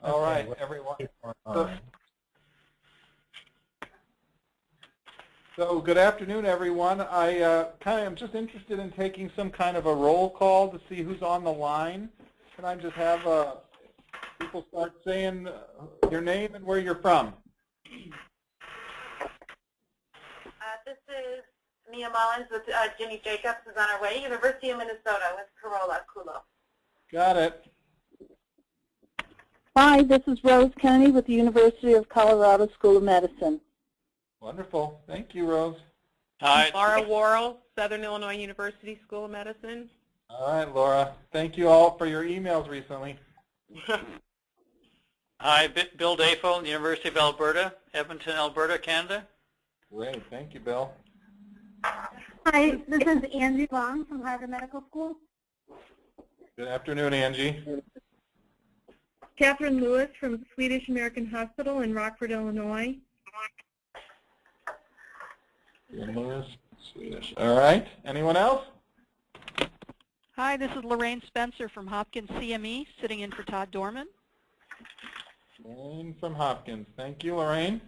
All right, everyone. So good afternoon, everyone. I am just interested in taking some kind of a roll call to see who's on the line. Can I just have people start saying your name and where you're from? This is Mia Mullins with Ginny Jacobs is on our way. University of Minnesota with Corolla Kulo. Got it. Hi, this is Rose Kennedy with the University of Colorado School of Medicine. Wonderful. Thank you, Rose. Hi. Laura Worrell, Southern Illinois University School of Medicine. All right, Laura. Thank you all for your emails recently. Hi, Bill Dafo, University of Alberta, Edmonton, Alberta, Canada. Great. Thank you, Bill. Hi, this is Angie Long from Harvard Medical School. Good afternoon, Angie. Catherine Lewis from Swedish American Hospital in Rockford, Illinois. Lewis, Swedish. All right. Anyone else? Hi, this is Lorraine Spencer from Hopkins CME, sitting in for Todd Dorman. Lorraine from Hopkins. Thank you, Lorraine.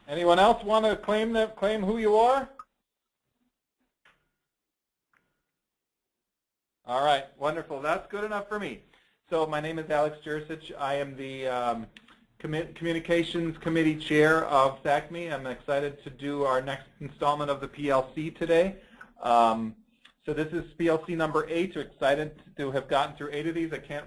Anyone else want to claim who you are? All right, wonderful. That's good enough for me. So my name is Alex Jurisic. I am the Communications Committee Chair of SACME. I'm excited to do our next installment of the PLC today. So this is PLC number 8. We're excited to have gotten through 8 of these. I can't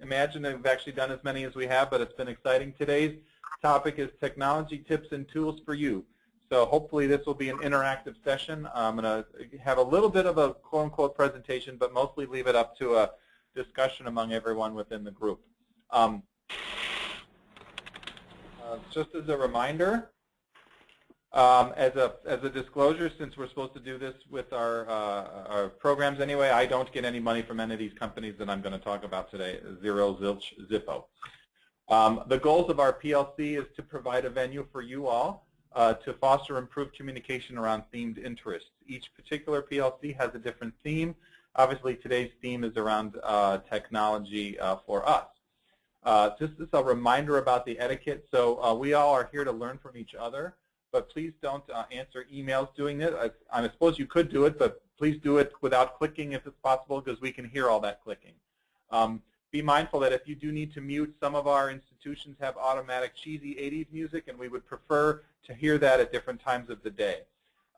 imagine that we've actually done as many as we have, but it's been exciting. Today's topic is technology tips and tools for you. So hopefully this will be an interactive session. I'm going to have a little bit of a quote-unquote presentation, but mostly leave it up to a discussion among everyone within the group. Just as a reminder, as a disclosure, since we're supposed to do this with our programs anyway, I don't get any money from any of these companies that I'm going to talk about today, Zero, Zilch, Zippo. The goals of our PLC is to provide a venue for you all to foster improved communication around themed interests. Each particular PLC has a different theme. Obviously, today's theme is around technology for us. Just as a reminder about the etiquette, so we all are here to learn from each other, but please don't answer emails doing it. I suppose you could do it, but please do it without clicking if it's possible, because we can hear all that clicking. Be mindful that if you do need to mute, some of our institutions have automatic cheesy 80s music, and we would prefer to hear that at different times of the day.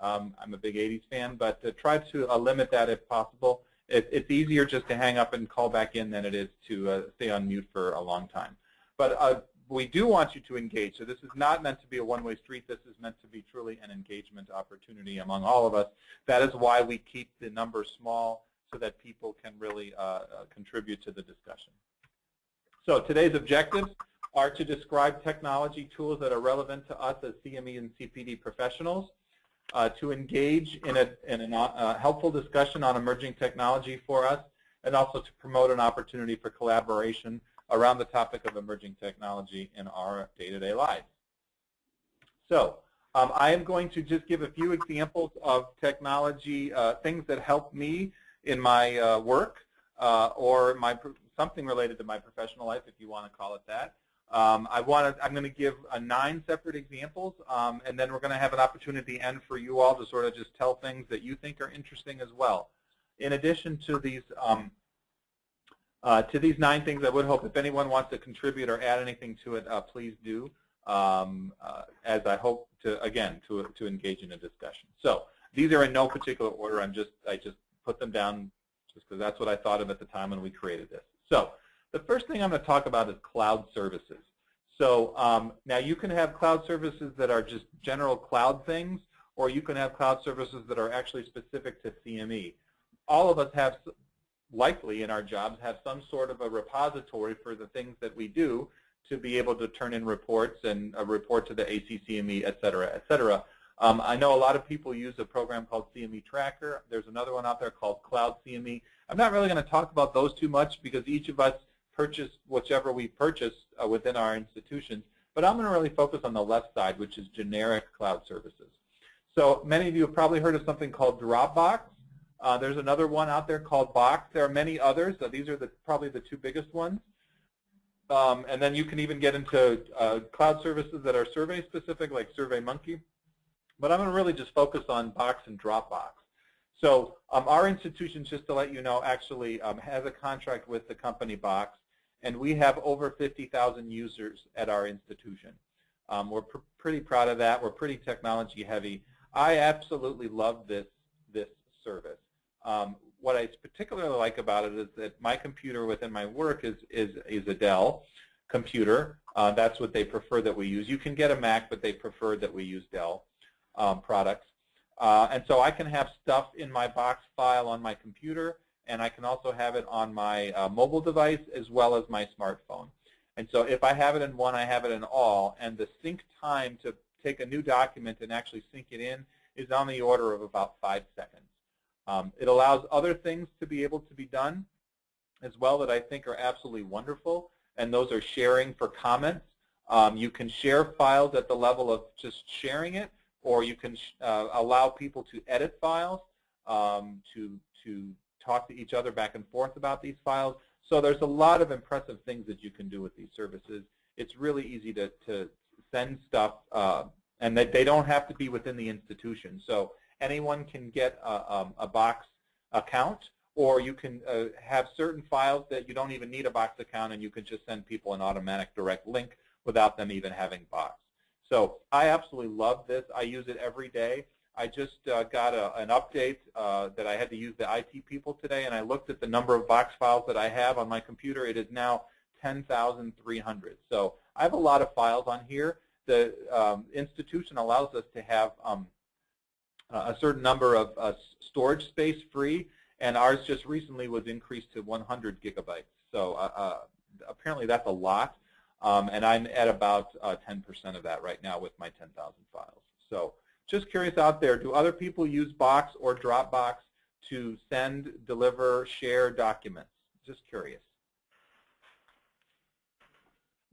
I'm a big 80s fan, but try to limit that if possible. It's easier just to hang up and call back in than it is to stay on mute for a long time. But we do want you to engage. So this is not meant to be a one-way street. This is meant to be truly an engagement opportunity among all of us. That is why we keep the numbers small, so that people can really contribute to the discussion. So today's objectives are to describe technology tools that are relevant to us as CME and CPD professionals, to engage in a helpful discussion on emerging technology for us, and also to promote an opportunity for collaboration around the topic of emerging technology in our day-to-day lives. So I am going to just give a few examples of technology things that help me in my work or something related to my professional life, if you want to call it that. I'm going to give 9 separate examples, and then we're going to have an opportunity at the end for you all to sort of just tell things that you think are interesting as well. In addition to these 9 things, I would hope if anyone wants to contribute or add anything to it, please do, as I hope to, again, to engage in a discussion. So these are in no particular order. I just put them down just because that's what I thought of at the time when we created this. So the first thing I'm going to talk about is cloud services. So now you can have cloud services that are just general cloud things, or you can have cloud services that are actually specific to CME. All of us have, likely in our jobs, have some sort of a repository for the things that we do to be able to turn in reports and report to the ACCME, et cetera, et cetera. I know a lot of people use a program called CME Tracker. There's another one out there called Cloud CME. I'm not really going to talk about those too much because each of us purchase whichever we purchase within our institutions. But I'm going to really focus on the left side, which is generic cloud services. So many of you have probably heard of something called Dropbox. There's another one out there called Box. There are many others. So these are probably the two biggest ones. And then you can even get into cloud services that are survey specific, like SurveyMonkey. But I'm going to really just focus on Box and Dropbox. So our institution, just to let you know, actually has a contract with the company Box, and we have over 50,000 users at our institution. We're pretty proud of that. We're pretty technology heavy. I absolutely love this service. What I particularly like about it is that my computer within my work is a Dell computer. That's what they prefer that we use. You can get a Mac, but they prefer that we use Dell products. And so I can have stuff in my Box file on my computer, and I can also have it on my mobile device as well as my smartphone. And so if I have it in one, I have it in all, and the sync time to take a new document and actually sync it in is on the order of about 5 seconds. It allows other things to be able to be done as well that I think are absolutely wonderful, and those are sharing for comments. You can share files at the level of just sharing it, or you can allow people to edit files, to talk to each other back and forth about these files. So there's a lot of impressive things that you can do with these services. It's really easy to send stuff, and that they don't have to be within the institution. So anyone can get a Box account, or you can have certain files that you don't even need a Box account, and you can just send people an automatic direct link without them even having Box. So I absolutely love this. I use it every day. I just got an update that I had to use the IT people today, and I looked at the number of Box files that I have on my computer. It is now 10,300. So I have a lot of files on here. The institution allows us to have a certain number of storage space free, and ours just recently was increased to 100 gigabytes. So apparently that's a lot, and I'm at about 10% of that right now with my 10,000 files. So just curious out there, do other people use Box or Dropbox to send, deliver, share documents? Just curious.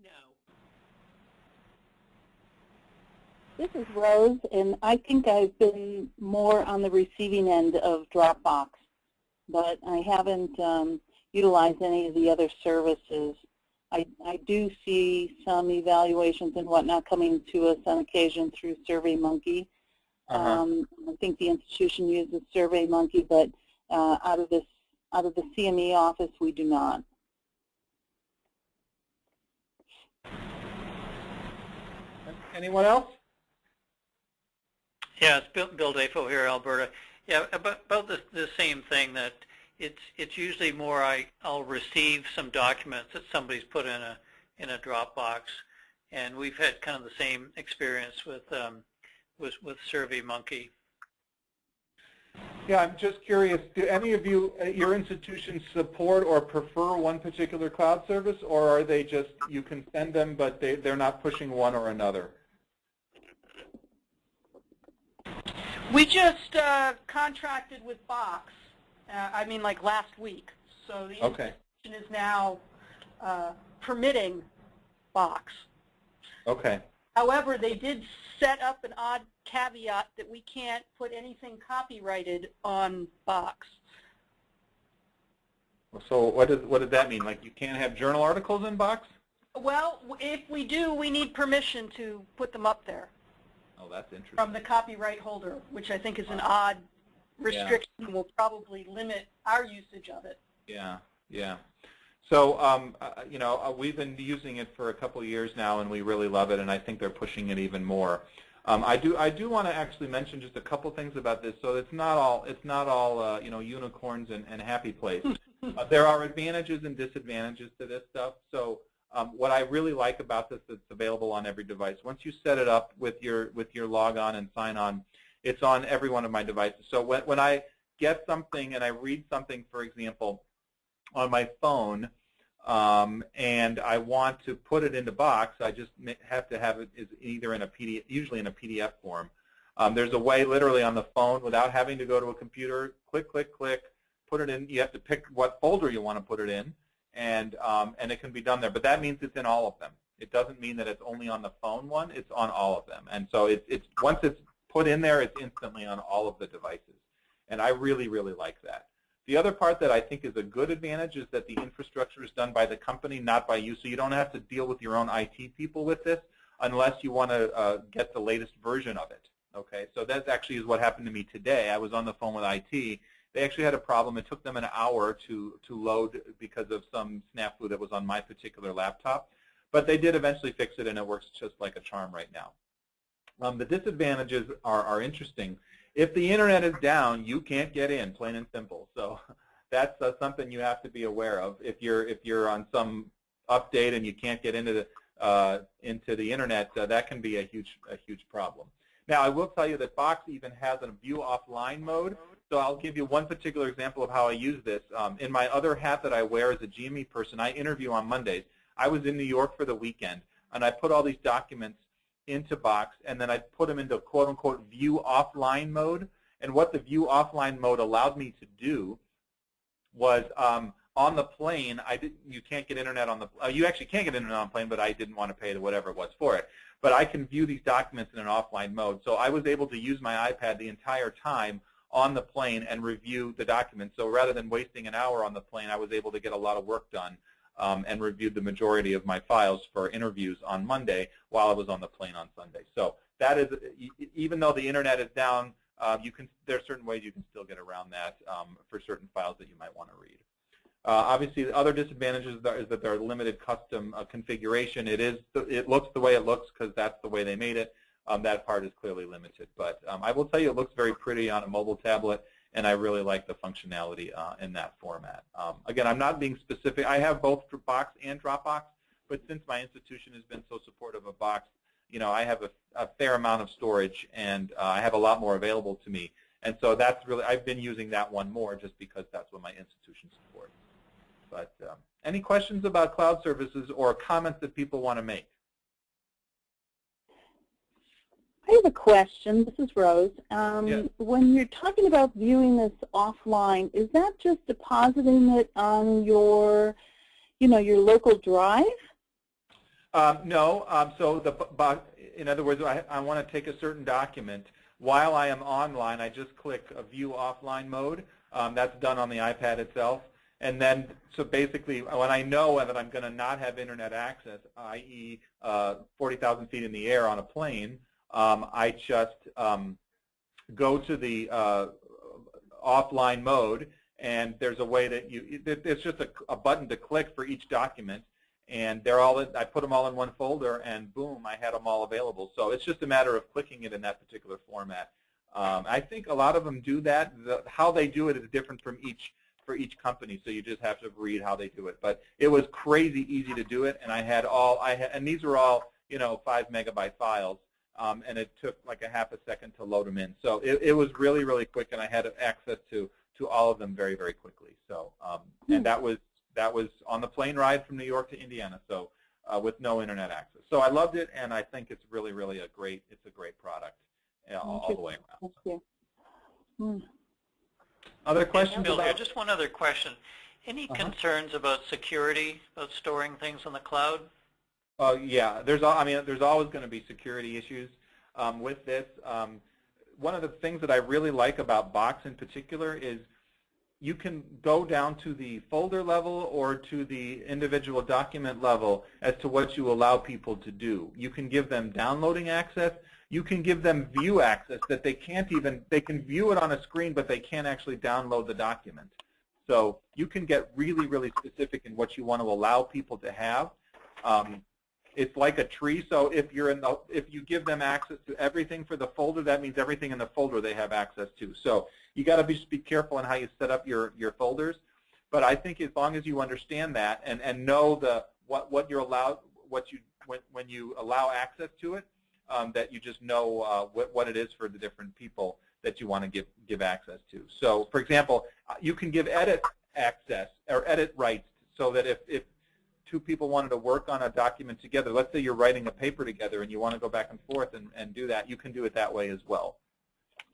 No. This is Rose, and I think I've been more on the receiving end of Dropbox, but I haven't utilized any of the other services. I do see some evaluations and whatnot coming to us on occasion through SurveyMonkey. I think the institution uses SurveyMonkey, but out of the CME office, we do not. Anyone else? Yeah, it's Bill Dafo here, Alberta. Yeah, about the same thing, that it's usually more I'll receive some documents that somebody's put in a Dropbox, and we've had kind of the same experience with SurveyMonkey. Yeah, I'm just curious, do any of you at your institution support or prefer one particular cloud service, or are they just, you can send them, but they're not pushing one or another? We just contracted with Box, I mean like last week. So the institution is now permitting Box. Okay. However, they did set up an odd caveat that we can't put anything copyrighted on Box. So what does that mean? Like you can't have journal articles in Box? Well, if we do, we need permission to put them up there. Oh, that's interesting. From the copyright holder, which I think is an odd restriction. Yeah. Will probably limit our usage of it. Yeah, yeah. So, you know, we've been using it for a couple of years now, and we really love it, and I think they're pushing it even more. I do want to actually mention just a couple things about this. So it's not all you know, unicorns and happy place. There are advantages and disadvantages to this stuff. So what I really like about this, it's available on every device. Once you set it up with your log on and sign on, it's on every one of my devices. So when I get something and I read something, for example, on my phone, and I want to put it into Box, I just have to have it either in a PDF, usually in a PDF form. There's a way literally on the phone without having to go to a computer, click, click, click, put it in. You have to pick what folder you want to put it in, and it can be done there. But that means it's in all of them. It doesn't mean that it's only on the phone one. It's on all of them. And so it's once it's put in there, it's instantly on all of the devices. And I really, really like that. The other part that I think is a good advantage is that the infrastructure is done by the company, not by you. So you don't have to deal with your own IT people with this unless you want to get the latest version of it. Okay, so that actually is what happened to me today. I was on the phone with IT. They actually had a problem. It took them an hour to load because of some snafu that was on my particular laptop. But they did eventually fix it, and it works just like a charm right now. The disadvantages are interesting. If the internet is down, you can't get in, plain and simple. So that's something you have to be aware of. If you're on some update and you can't get into the internet, that can be a huge problem. Now, I will tell you that Box even has a view offline mode. So I'll give you one particular example of how I use this. In my other hat that I wear as a GME person, I interview on Mondays. I was in New York for the weekend, and I put all these documents into Box, and then I put them into quote-unquote view offline mode. And what the view offline mode allowed me to do was on the plane, you can't get internet on the you actually can get internet on the plane, but I didn't want to pay whatever it was for it. But I can view these documents in an offline mode. So I was able to use my iPad the entire time on the plane and review the documents. So rather than wasting an hour on the plane, I was able to get a lot of work done and reviewed the majority of my files for interviews on Monday while I was on the plane on Sunday. So that is, even though the internet is down, there are certain ways you can still get around that for certain files that you might want to read. Obviously, the other disadvantages is that there are limited custom configuration. It looks the way it looks because that's the way they made it. That part is clearly limited. But I will tell you, it looks very pretty on a mobile tablet, and I really like the functionality in that format. Again, I'm not being specific. I have both Box and Dropbox, but since my institution has been so supportive of Box, I have a fair amount of storage, and I have a lot more available to me. And so that's really, I've been using that one more just because that's what my institution supports. But any questions about cloud services or comments that people want to make? I have a question. This is Rose. Yes. When you're talking about viewing this offline, is that just depositing it on your, your local drive? No. So in other words, I want to take a certain document. While I am online, I just click a view offline mode. That's done on the iPad itself. And then, so basically, when I know that I'm going to not have internet access, i.e. 40,000 feet in the air on a plane, I just go to the offline mode, and there's a way that it's just a button to click for each document, and I put them all in one folder, and boom, I had them all available. So it's just a matter of clicking it in that particular format. I think a lot of them do that. How they do it is different for each company, so you just have to read how they do it. But it was crazy easy to do it, and and these were all 5 megabyte files. And it took like a half a second to load them in. So it was really, really quick, and I had access to all of them very, very quickly. So and that was on the plane ride from New York to Indiana, so with no internet access. So I loved it, and I think it's really, really a great product all the way around. Thank you. Other questions? Bill, here, just one other question. Any concerns about security, about storing things on the cloud? Yeah, there's always going to be security issues with this. One of the things that I really like about Box in particular is you can go down to the folder level or to the individual document level as to what you allow people to do. You can give them downloading access. You can give them view access that they can view it on a screen, but they can't actually download the document. So you can get really, really specific in what you want to allow people to have. It's like a tree, so if you give them access to everything for the folder, that means everything in the folder they have access to. So you got to be careful on how you set up your folders. But I think as long as you understand that and know what you're allowed, when you allow access to it, that you just know what it is for the different people that you want to give access to. So, for example, you can give edit access or edit rights so that if two people wanted to work on a document together, let's say you're writing a paper together and you want to go back and forth and do that, you can do it that way as well.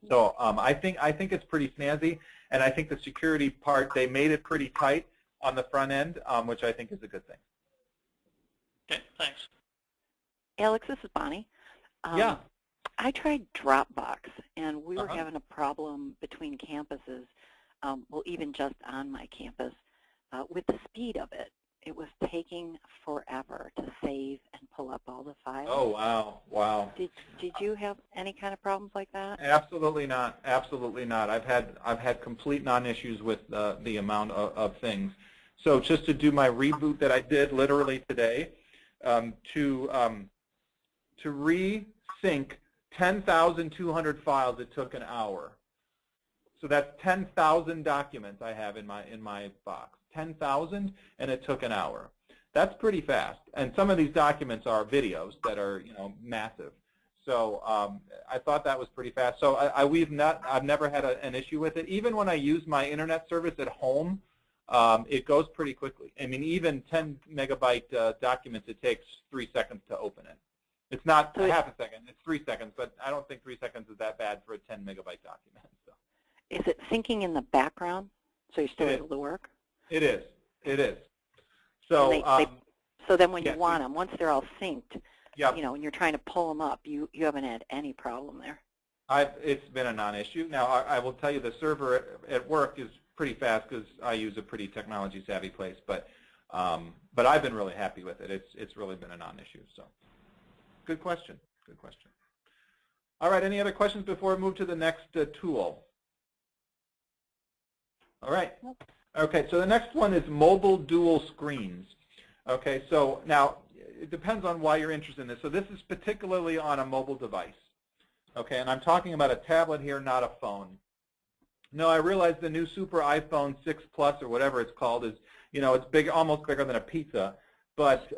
So I think it's pretty snazzy, and I think the security part, they made it pretty tight on the front end, which I think is a good thing. Okay, thanks. Alex, this is Bonnie. Yeah. I tried Dropbox, and we were having a problem between campuses, well, even just on my campus, with the speed of it. It was taking forever to save and pull up all the files. Oh, wow, wow. Did you have any kind of problems like that? Absolutely not. Absolutely not. I've had complete non-issues with the amount of things. So just to do my reboot that I did literally today, to resync 10,200 files, it took an hour. So that's 10,000 documents I have in my box. 10,000, and it took an hour. That's pretty fast. And some of these documents are videos that are, massive. So I thought that was pretty fast. So I've never had an issue with it. Even when I use my internet service at home, it goes pretty quickly. I mean, even 10 megabyte documents, it takes 3 seconds to open it. It's not half a second, it's 3 seconds, but I don't think 3 seconds is that bad for a 10 megabyte document. So. Is it syncing in the background so you're still able to work? It is. It is. So, so then when you want them, once they're all synced, yep. And you're trying to pull them up, you haven't had any problem there. It's been a non-issue. Now, I will tell you the server at work is pretty fast because I use a pretty technology-savvy place, but I've been really happy with it. It's really been a non-issue. So, good question. Good question. All right. Any other questions before we move to the next tool? All right. Nope. Okay, so the next one is mobile dual screens. Okay, so now it depends on why you're interested in this. So this is particularly on a mobile device. Okay, and I'm talking about a tablet here, not a phone. No, I realize the new Super iPhone 6 Plus or whatever it's called is, it's big, almost bigger than a pizza. But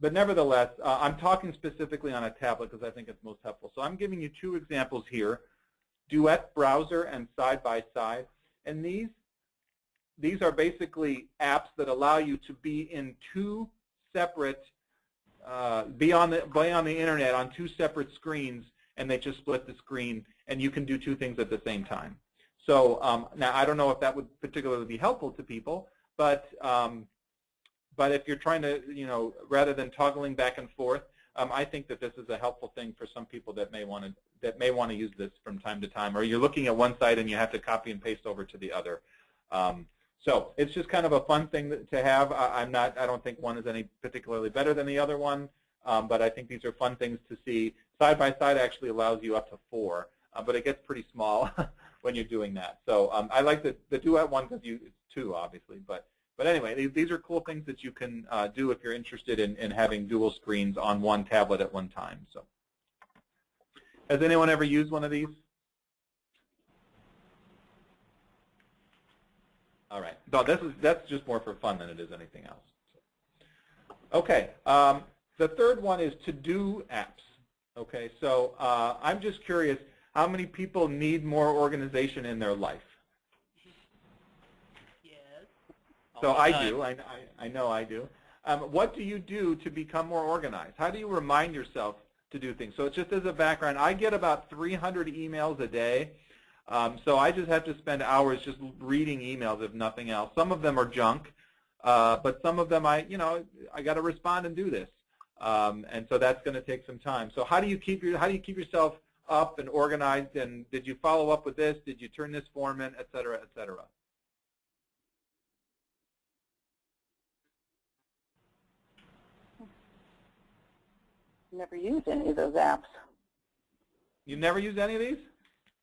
nevertheless, I'm talking specifically on a tablet because I think it's most helpful. So I'm giving you two examples here, Duet Browser and Side by Side. And these are basically apps that allow you to be in two separate, be on the internet on two separate screens, and they just split the screen, and you can do two things at the same time. So now I don't know if that would particularly be helpful to people, but if you're trying to, rather than toggling back and forth, I think that this is a helpful thing for some people that may want to use this from time to time, or you're looking at one side and you have to copy and paste over to the other. So it's just kind of a fun thing to have. I don't think one is any particularly better than the other one, but I think these are fun things to see. Side by side actually allows you up to 4, but it gets pretty small when you're doing that. So I like the Duet one because it's 2, obviously. But anyway, these are cool things that you can do if you're interested in having dual screens on one tablet at one time. So, has anyone ever used one of these? All right. No, that's just more for fun than it is anything else. Okay. The third one is to-do apps. Okay. So I'm just curious, how many people need more organization in their life? Yes. So I do. I know I do. What do you do to become more organized? How do you remind yourself to do things? So just as a background, I get about 300 emails a day. So I just have to spend hours just reading emails, if nothing else. Some of them are junk, but some of them I got to respond and do this, and so that's going to take some time. So how do you keep yourself up and organized? And did you follow up with this? Did you turn this form in, et cetera, et cetera? Never used any of those apps. You never use any of these?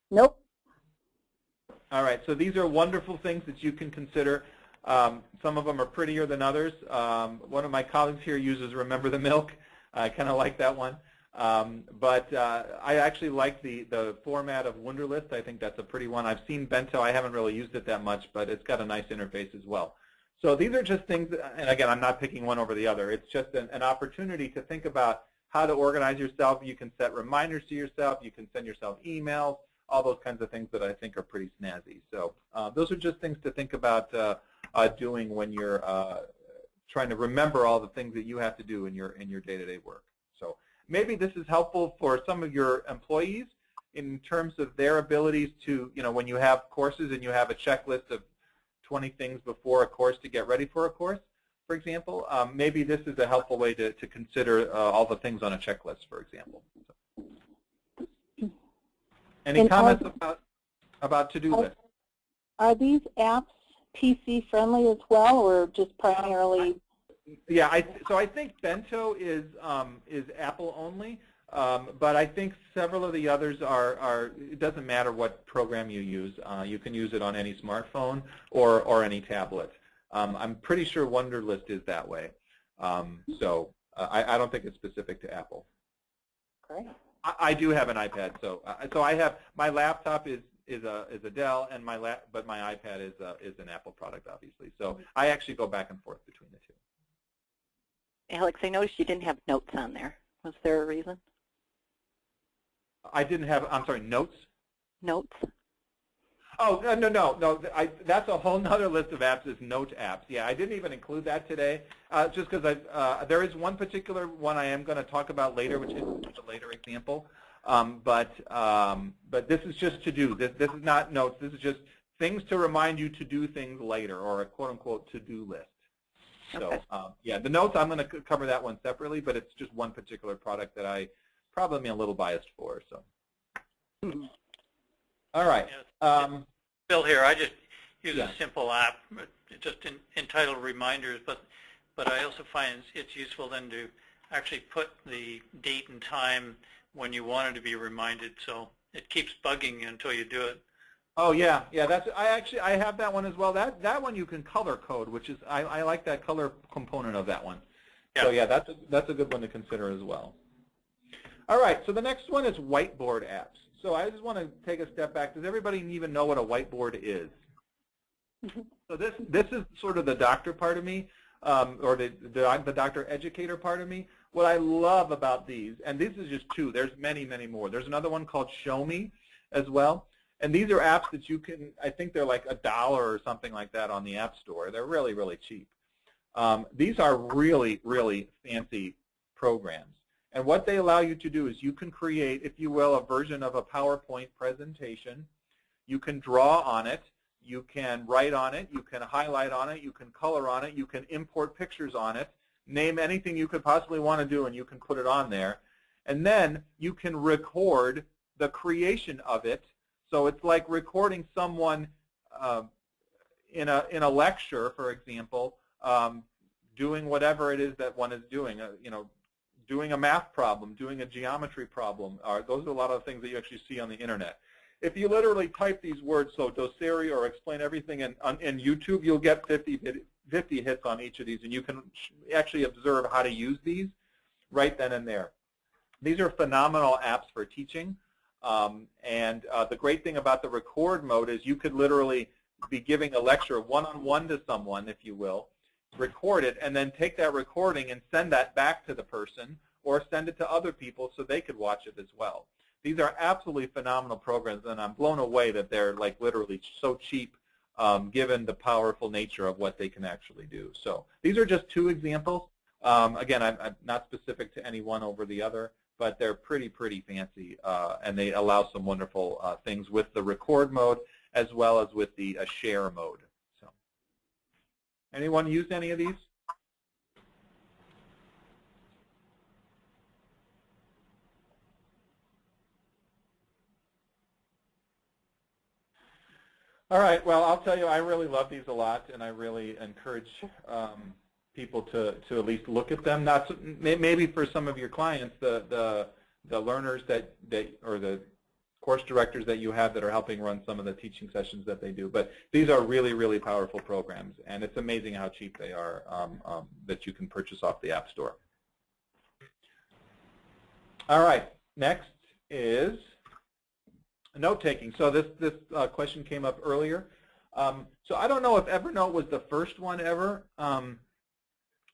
Nope. All right, so these are wonderful things that you can consider. Some of them are prettier than others. One of my colleagues here uses Remember the Milk. I kind of like that one. But I actually like the format of Wunderlist. I think that's a pretty one. I've seen Bento. I haven't really used it that much, but it's got a nice interface as well. So these are just things, and again, I'm not picking one over the other. It's just an opportunity to think about how to organize yourself. You can set reminders to yourself. You can send yourself emails. All those kinds of things that I think are pretty snazzy. So those are just things to think about doing when you're trying to remember all the things that you have to do in your day-to-day work. So maybe this is helpful for some of your employees in terms of their abilities to, when you have courses and you have a checklist of 20 things before a course to get ready for a course, for example, maybe this is a helpful way to consider all the things on a checklist, for example. So. Any comments about to-do lists? Are these apps PC friendly as well, or just primarily? Yeah, so I think Bento is Apple only, but I think several of the others are. It doesn't matter what program you use. You can use it on any smartphone or any tablet. I'm pretty sure Wunderlist is that way. So I don't think it's specific to Apple. Great. I do have an iPad, so I have my laptop is a Dell, and but my iPad is an Apple product, obviously. So I actually go back and forth between the two. Alex, I noticed you didn't have notes on there. Was there a reason? I didn't have. I'm sorry, notes. Notes. Oh no. That's a whole nother list of apps. Is note apps. Yeah, I didn't even include that today, just because there is one particular one I am going to talk about later, which is a later example. But this is just to do. This is not notes. This is just things to remind you to do things later, or a quote-unquote to-do list. Okay. So yeah, the notes, I'm going to cover that one separately, but it's just one particular product that I probably am a little biased for. So. All right. Bill here. I just use a simple app, just entitled Reminders, but I also find it's useful then to actually put the date and time when you want it to be reminded, so it keeps bugging you until you do it. Oh yeah. I have that one as well. That one you can color code, which is I like that color component of that one. Yeah. So yeah, that's a good one to consider as well. All right. So the next one is whiteboard apps. So I just want to take a step back. Does everybody even know what a whiteboard is? So this is sort of the doctor part of me, or the doctor educator part of me. What I love about these, and this is just two. There's many, many more. There's another one called Show Me as well. And these are apps that you can, I think they're like $1 or something like that on the App Store. They're really, really cheap. These are really, really fancy programs. And what they allow you to do is you can create, if you will, a version of a PowerPoint presentation. You can draw on it. You can write on it. You can highlight on it. You can color on it. You can import pictures on it. Name anything you could possibly want to do, and you can put it on there. And then you can record the creation of it. So it's like recording someone in a lecture, for example, doing whatever it is that one is doing. Doing a math problem, doing a geometry problem. Those are a lot of things that you actually see on the internet. If you literally type these words, so Doceri or explain everything in YouTube, you'll get 50 hits on each of these, and you can actually observe how to use these right then and there. These are phenomenal apps for teaching. And the great thing about the record mode is you could literally be giving a lecture one-on-one to someone, if you will, record it, and then take that recording and send that back to the person or send it to other people so they could watch it as well. These are absolutely phenomenal programs, and I'm blown away that they're like literally so cheap given the powerful nature of what they can actually do. So these are just two examples. Again, I'm not specific to any one over the other, but they're pretty fancy, and they allow some wonderful things with the record mode as well as with the share mode. So, anyone use any of these? All right. Well, I'll tell you, I really love these a lot, and I really encourage people to at least look at them. Not maybe for some of your clients, the learners or the course directors that you have that are helping run some of the teaching sessions that they do. But these are really powerful programs, and it's amazing how cheap they are that you can purchase off the App Store. All right. Next is note-taking. So this question came up earlier. So I don't know if Evernote was the first one ever,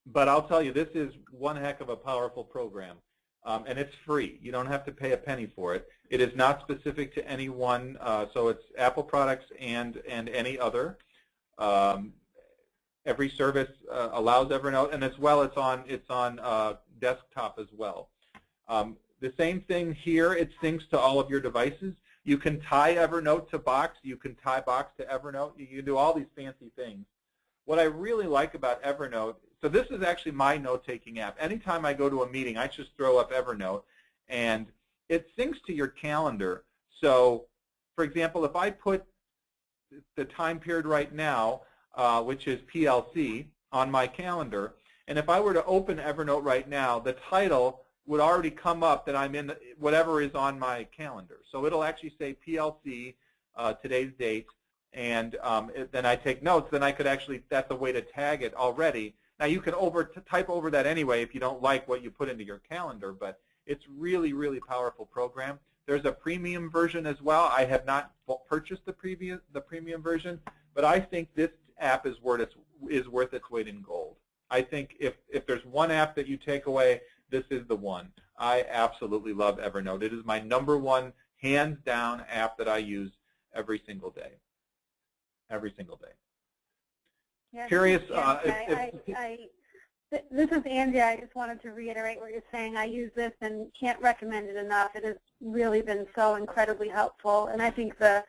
but I'll tell you, this is one heck of a powerful program, and it's free. You don't have to pay a penny for it. It is not specific to any one, so it's Apple products and any other. Every service allows Evernote, and as well, it's on desktop as well. The same thing here. It syncs to all of your devices. You can tie Evernote to Box. You can tie Box to Evernote. You can do all these fancy things. What I really like about Evernote, so this is actually my note-taking app. Anytime I go to a meeting, I just throw up Evernote, and it syncs to your calendar. So, for example, if I put the time period right now, which is PLC, on my calendar, and if I were to open Evernote right now, the title would already come up that I'm in whatever is on my calendar. So it'll actually say PLC, today's date, and then I take notes. Then I could actually, that's a way to tag it already. Now you can type over that anyway if you don't like what you put into your calendar, but it's really, really powerful program. There's a premium version as well. I have not purchased the premium version, but I think this app is worth its weight in gold. I think if there's one app that you take away, this is the one. I absolutely love Evernote. It is my #1, hands down, app that I use every single day. Every single day. Yeah, Curious. This is Angie. I just wanted to reiterate what you're saying. I use this and can't recommend it enough. It has really been so incredibly helpful, and I think the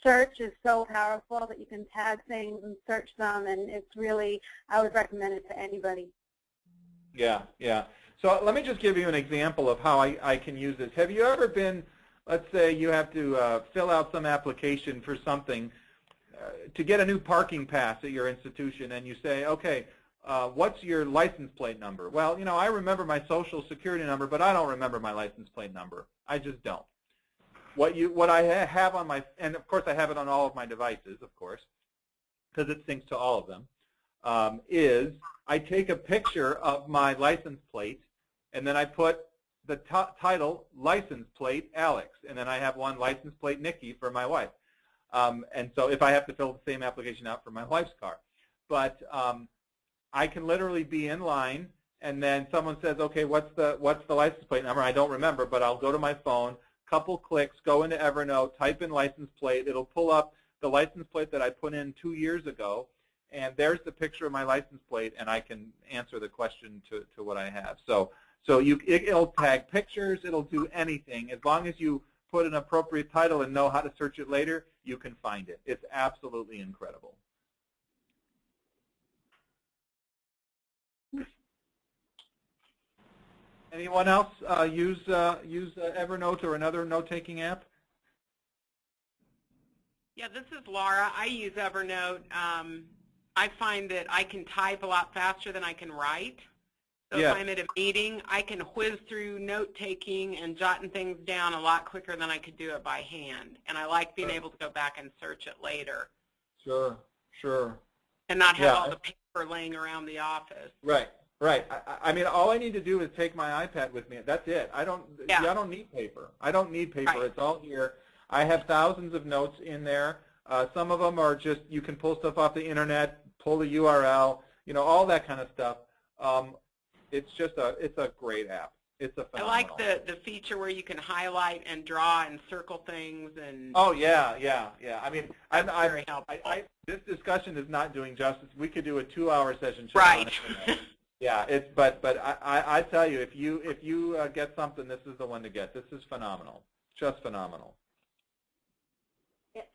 search is so powerful that you can tag things and search them, and it's really, I would recommend it to anybody. Yeah, yeah. So let me just give you an example of how I can use this. Have you ever been, let's say you have to fill out some application for something to get a new parking pass at your institution, and you say, okay, what's your license plate number? Well, you know, I remember my social security number, but I don't remember my license plate number. I just don't. What I have on my, and of course I have it on all of my devices, of course, because it syncs to all of them, is I take a picture of my license plate, and then I put the title, license plate Alex, and then I have one, license plate Nikki, for my wife. And so if I have to fill the same application out for my wife's car. But I can literally be in line, and then someone says, okay, what's the license plate number? I don't remember, but I'll go to my phone, couple clicks, go into Evernote, type in license plate. It'll pull up the license plate that I put in 2 years ago, and there's the picture of my license plate, and I can answer the question to what I have. So it'll tag pictures, it'll do anything. As long as you put an appropriate title and know how to search it later, you can find it. It's absolutely incredible. Anyone else use Evernote or another note-taking app? Yeah, this is Laura. I use Evernote. I find that I can type a lot faster than I can write. So Yeah. if I'm at a meeting, I can whiz through note-taking and jotting things down a lot quicker than I could do it by hand. And I like being able to go back and search it later. Sure, sure. And not have all the paper laying around the office. Right. Right. I mean, all I need to do is take my iPad with me. That's it. I don't need paper. I don't need paper. Right. It's all here. I have thousands of notes in there. Some of them are just, you can pull stuff off the internet, pull the URL, you know, all that kind of stuff. It's just it's a great app. It's a phenomenal. I like the feature where you can highlight and draw and circle things and. Oh yeah, yeah, yeah. I mean, very helpful. This discussion is not doing justice. We could do a 2-hour session. Right. Yeah, but I tell you, if you get something, this is the one to get. This is phenomenal, just phenomenal.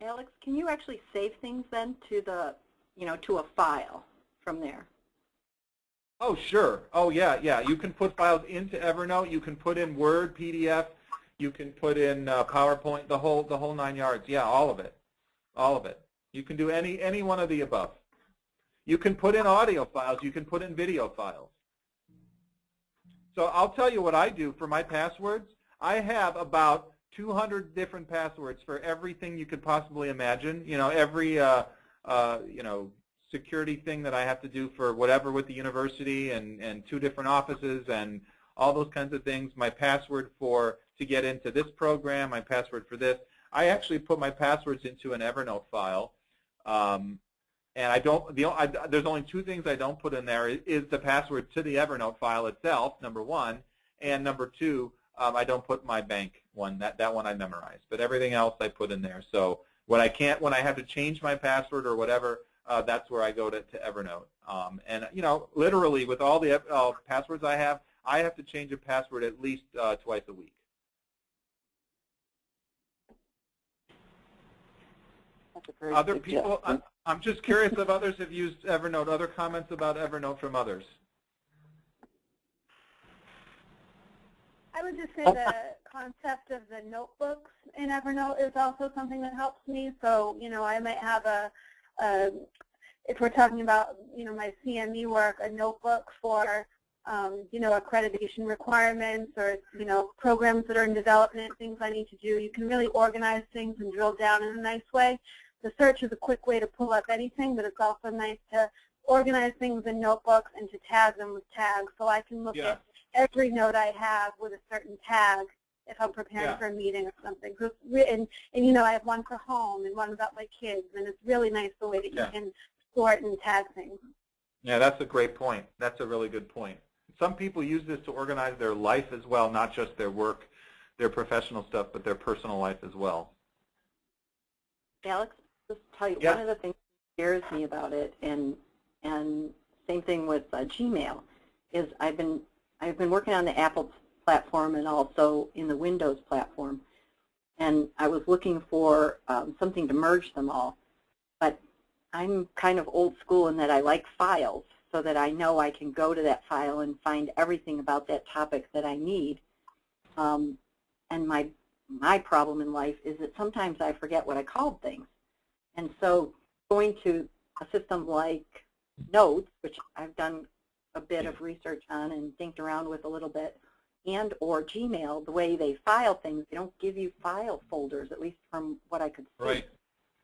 Alex, can you actually save things then to to a file from there? Oh sure. Oh yeah, yeah. You can put files into Evernote. You can put in Word, PDF. You can put in PowerPoint. The whole 9 yards. Yeah, all of it, all of it. You can do any one of the above. You can put in audio files. You can put in video files. So I'll tell you what I do for my passwords. I have about 200 different passwords for everything you could possibly imagine. You know, every security thing that I have to do for whatever with the university, and 2 different offices, and all those kinds of things. My password to get into this program. My password for this. I actually put my passwords into an Evernote file. And I don't. There's only 2 things I don't put in there. Is the password to the Evernote file itself, number 1, and number 2, I don't put my bank one. That one I memorized, but everything else I put in there. So when I have to change my password or whatever, that's where I go to Evernote. And you know, literally with all the passwords I have to change a password at least twice a week. Other people, I'm just curious if others have used Evernote. Other comments about Evernote from others? I would just say the concept of the notebooks in Evernote is also something that helps me. So, you know, I might have if we're talking about, you know, my CME work, a notebook for, you know, accreditation requirements or, you know, programs that are in development, things I need to do. You can really organize things and drill down in a nice way. The search is a quick way to pull up anything, but it's also nice to organize things in notebooks and to tag them with tags. So I can look at every note I have with a certain tag if I'm preparing for a meeting or something. So and, you know, I have one for home and one about my kids, and it's really nice the way that you can sort and tag things. Yeah, that's a great point. That's a really good point. Some people use this to organize their life as well, not just their work, their professional stuff, but their personal life as well. Alex, just tell you, one of the things that scares me about it, and same thing with Gmail, is I've been working on the Apple platform and also in the Windows platform, and I was looking for something to merge them all, but I'm kind of old school in that I like files, so that I know I can go to that file and find everything about that topic that I need. And my problem in life is that sometimes I forget what I called things. And so going to a system like Notes, which I've done a bit of research on and thinked around with a little bit, and or Gmail, the way they file things, they don't give you file folders, at least from what I could see.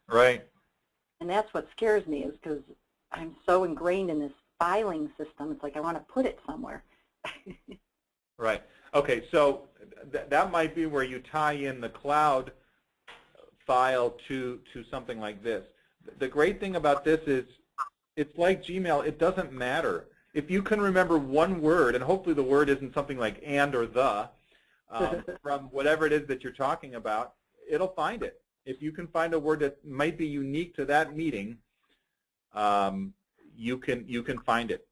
Right. And that's what scares me, is because I'm so ingrained in this filing system, it's like I want to put it somewhere. Right. Okay, so that might be where you tie in the cloud file to something like this. The great thing about this is it's like Gmail. It doesn't matter. If you can remember one word, and hopefully the word isn't something like and or the, from whatever it is that you're talking about, it'll find it. If you can find a word that might be unique to that meeting, you can find it,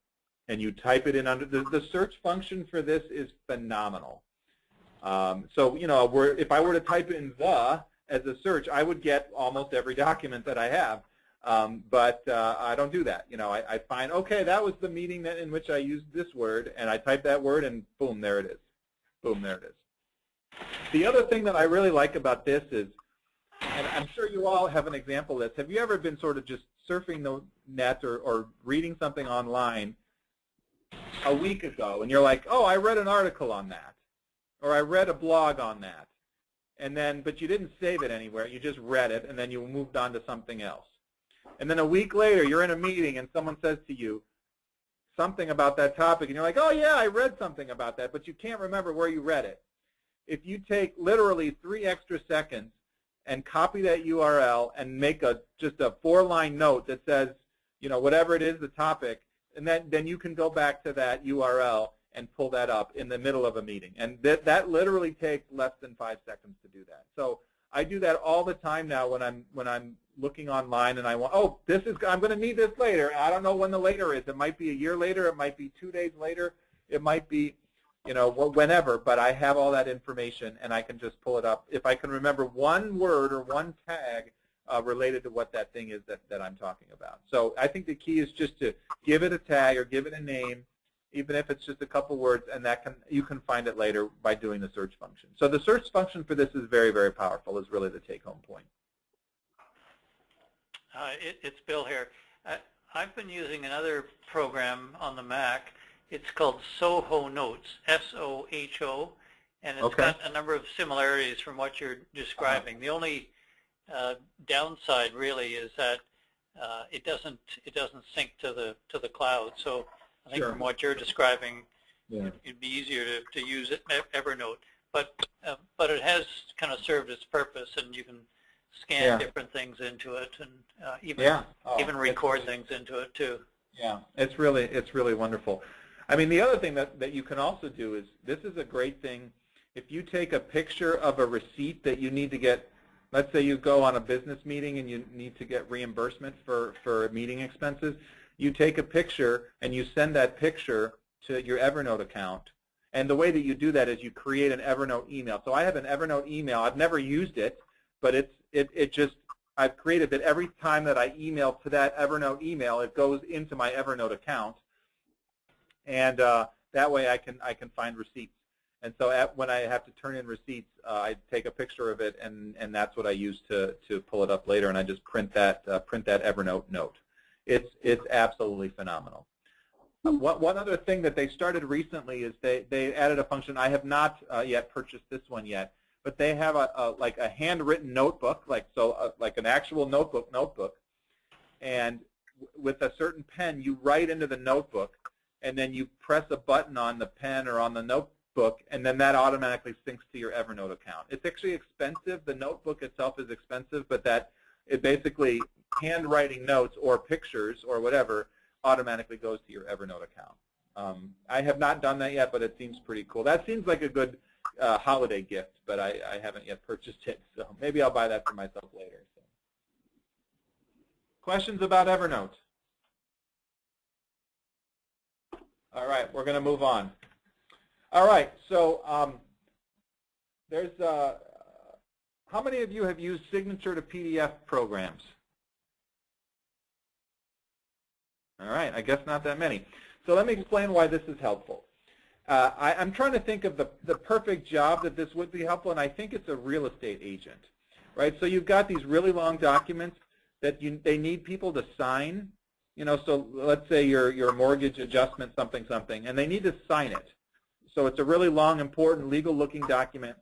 and you type it in under the search function for this is phenomenal. So you know, if I were to type in the as a search, I would get almost every document that I have, but I don't do that. You know, I find, okay, that was the meeting in which I used this word, and I type that word, and boom, there it is. Boom, there it is. The other thing that I really like about this is, and I'm sure you all have an example of this. Have you ever been sort of just surfing the net or reading something online a week ago, and you're like, oh, I read an article on that, or I read a blog on that, and then, but you didn't save it anywhere. You just read it, and then you moved on to something else. And then a week later, you're in a meeting, and someone says to you something about that topic, and you're like, oh, yeah, I read something about that, but you can't remember where you read it. If you take literally 3 extra seconds and copy that URL and make just a 4-line note that says, you know, whatever it is, the topic, and then you can go back to that URL and pull that up in the middle of a meeting. And that literally takes less than 5 seconds to do that. So I do that all the time now when I'm looking online and I want, oh, I'm going to need this later. I don't know when the later is. It might be a year later. It might be 2 days later. It might be, you know, whenever. But I have all that information, and I can just pull it up. If I can remember one word or one tag related to what that thing is that I'm talking about. So I think the key is just to give it a tag or give it a name, even if it's just a couple words, and you can find it later by doing the search function. So the search function for this is very, very powerful, is really the take-home point. It's Bill here. I've been using another program on the Mac. It's called Soho Notes, S-O-H-O, and it's got a number of similarities from what you're describing. The only downside really is that it doesn't sync to the cloud. So I think from what you're describing, it'd be easier to use it Evernote. But it has kind of served its purpose, and you can scan different things into it, and even record things into it too. Yeah, it's really wonderful. I mean, the other thing that you can also do is, this is a great thing. If you take a picture of a receipt that you need to get, let's say you go on a business meeting and you need to get reimbursement for meeting expenses, you take a picture and you send that picture to your Evernote account. And the way that you do that is you create an Evernote email. So I have an Evernote email. I've never used it, but I've created that every time that I email to that Evernote email, it goes into my Evernote account. And that way I can find receipts. And so when I have to turn in receipts, I take a picture of it, and that's what I use to pull it up later, and I just print that Evernote note. It's absolutely phenomenal. One other thing that they started recently is they added a function. I have not yet purchased this one yet, but they have like a handwritten notebook, like an actual notebook, and with a certain pen, you write into the notebook, and then you press a button on the pen or on the notebook, and then that automatically syncs to your Evernote account. It's actually expensive. The notebook itself is expensive, but it basically handwriting notes or pictures or whatever automatically goes to your Evernote account. I have not done that yet, but it seems pretty cool. That seems like a good holiday gift, but I haven't yet purchased it, so maybe I'll buy that for myself later. So. Questions about Evernote? All right, we're going to move on. All right, so there's how many of you have used signature to PDF programs? All right, I guess not that many. So let me explain why this is helpful. I'm trying to think of the perfect job that this would be helpful, and I think it's a real estate agent, right? So you've got these really long documents that they need people to sign. You know, so let's say your mortgage adjustment something, and they need to sign it. So it's a really long, important, legal-looking document.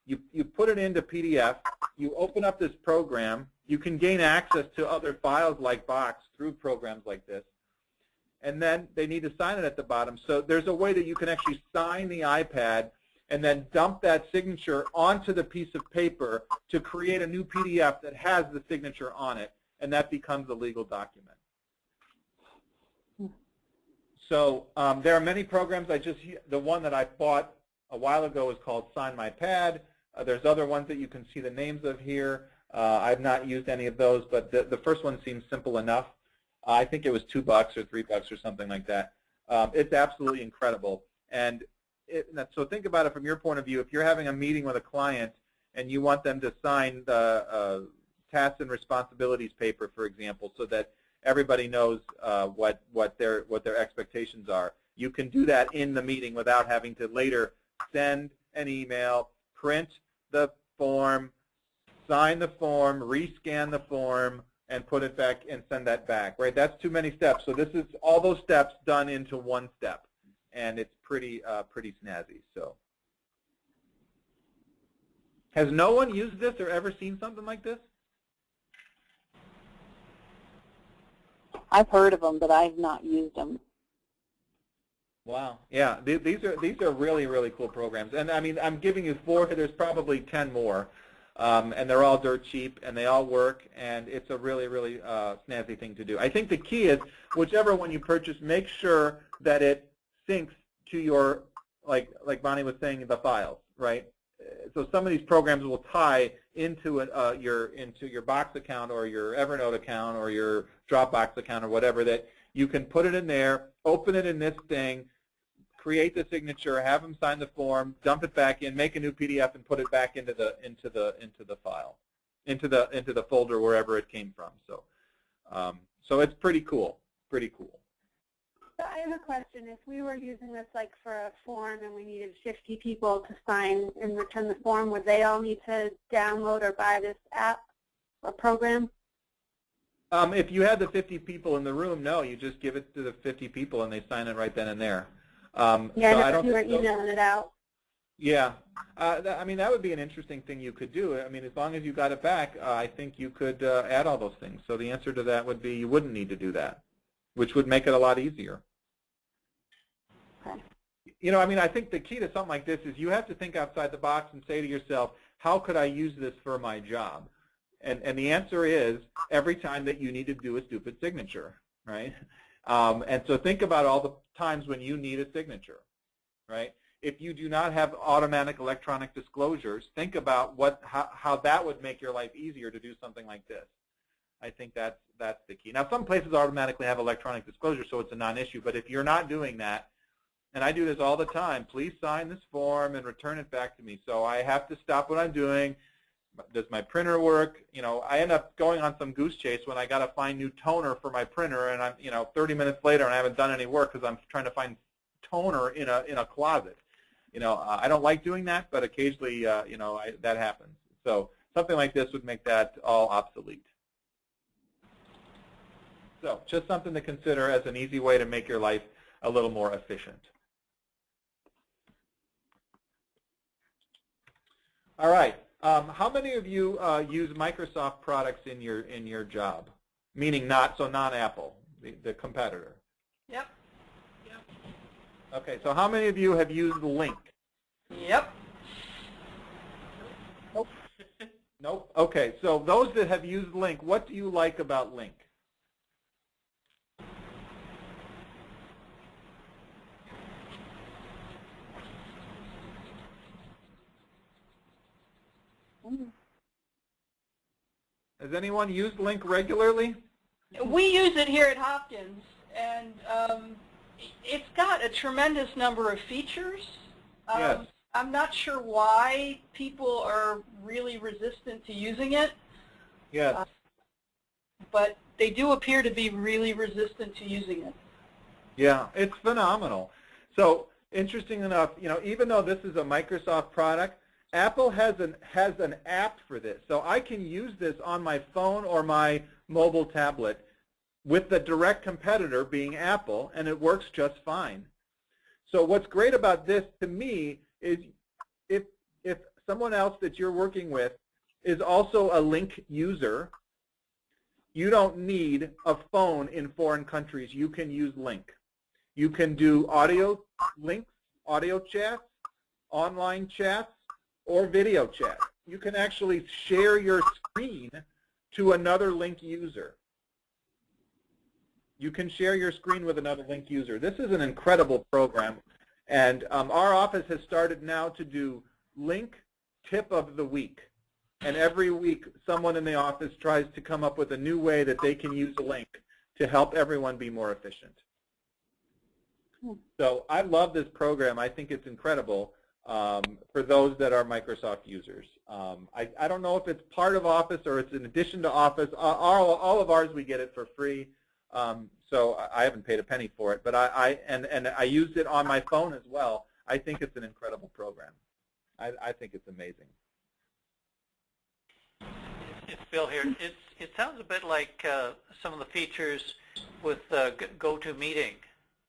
You put it into PDF. You open up this program. You can gain access to other files like Box through programs like this. And then they need to sign it at the bottom. So there's a way that you can actually sign the iPad and then dump that signature onto the piece of paper to create a new PDF that has the signature on it, and that becomes a legal document. So there are many programs. The one that I bought a while ago is called Sign My Pad. There's other ones that you can see the names of here. I've not used any of those, but the first one seems simple enough. I think it was $2 or $3 or something like that. It's absolutely incredible. And so think about it from your point of view. If you're having a meeting with a client and you want them to sign the tasks and responsibilities paper, for example, so that everybody knows what their expectations are, you can do that in the meeting without having to later send an email, print the form, sign the form, rescan the form, and put it back and send that back, right? That's too many steps. So this is all those steps done into one step, and it's pretty snazzy. So, has no one used this or ever seen something like this? I've heard of them, but I've not used them. Wow. Yeah, these are really, really cool programs. And I mean, I'm giving you 4. There's probably 10 more. And they're all dirt cheap, and they all work, and it's a really, really snazzy thing to do. I think the key is, whichever one you purchase, make sure that it syncs to your, like Bonnie was saying, the files, right? So some of these programs will tie into your Box account or your Evernote account or your Dropbox account or whatever, that you can put it in there, open it in this thing, create the signature, have them sign the form, dump it back in, make a new PDF, and put it back into the file, into the folder wherever it came from. So, so it's pretty cool. Pretty cool. So I have a question. If we were using this like for a form and we needed 50 people to sign and return the form, would they all need to download or buy this app or program? If you had the 50 people in the room, no, you just give it to the 50 people and they sign it right then and there. Yeah, so I don't you were emailing it out. Yeah, I mean, that would be an interesting thing you could do. I mean, as long as you got it back, I think you could add all those things. So the answer to that would be you wouldn't need to do that, which would make it a lot easier. Okay. You know, I mean, I think the key to something like this is you have to think outside the box and say to yourself, how could I use this for my job? And the answer is every time that you need to do a stupid signature, right? And so think about all the times when you need a signature, right? If you do not have automatic electronic disclosures, think about how that would make your life easier to do something like this. I think that's the key. Now, some places automatically have electronic disclosure, so it's a non-issue. But if you're not doing that, and I do this all the time, please sign this form and return it back to me. So I have to stop what I'm doing. Does my printer work? You know, I end up going on some goose chase when I got to find new toner for my printer, and I'm 30 minutes later and I haven't done any work because I'm trying to find toner in a closet. I don't like doing that, but occasionally, that happens. So something like this would make that all obsolete. So just something to consider as an easy way to make your life a little more efficient. All right. How many of you use Microsoft products in your job? Meaning non-Apple, the competitor. Yep. Okay, so how many of you have used Lync? Yep. Nope. Nope. Okay, so those that have used Lync, what do you like about Lync? Has anyone used Lync regularly? We use it here at Hopkins, and it's got a tremendous number of features. Yes. I'm not sure why people are really resistant to using it. Yes. But they do appear to be really resistant to using it. Yeah, it's phenomenal. So interesting enough, even though this is a Microsoft product, Apple has an app for this. So I can use this on my phone or my mobile tablet with the direct competitor being Apple, and it works just fine. So what's great about this to me is if someone else that you're working with is also a Lync user, you don't need a phone in foreign countries. You can use Lync. You can do audio links, audio chats, online chats, or video chat. You can actually share your screen to another Lync user. You can share your screen with another Lync user. This is an incredible program, and our office has started now to do Lync Tip of the Week. And every week, someone in the office tries to come up with a new way that they can use a Lync to help everyone be more efficient. So I love this program. I think it's incredible for those that are Microsoft users. I don't know if it's part of Office or it's in addition to Office. All of ours, we get it for free. So I haven't paid a penny for it, but I used it on my phone as well. I think it's an incredible program. I think it's amazing. It's Bill here. It sounds a bit like some of the features with GoToMeeting.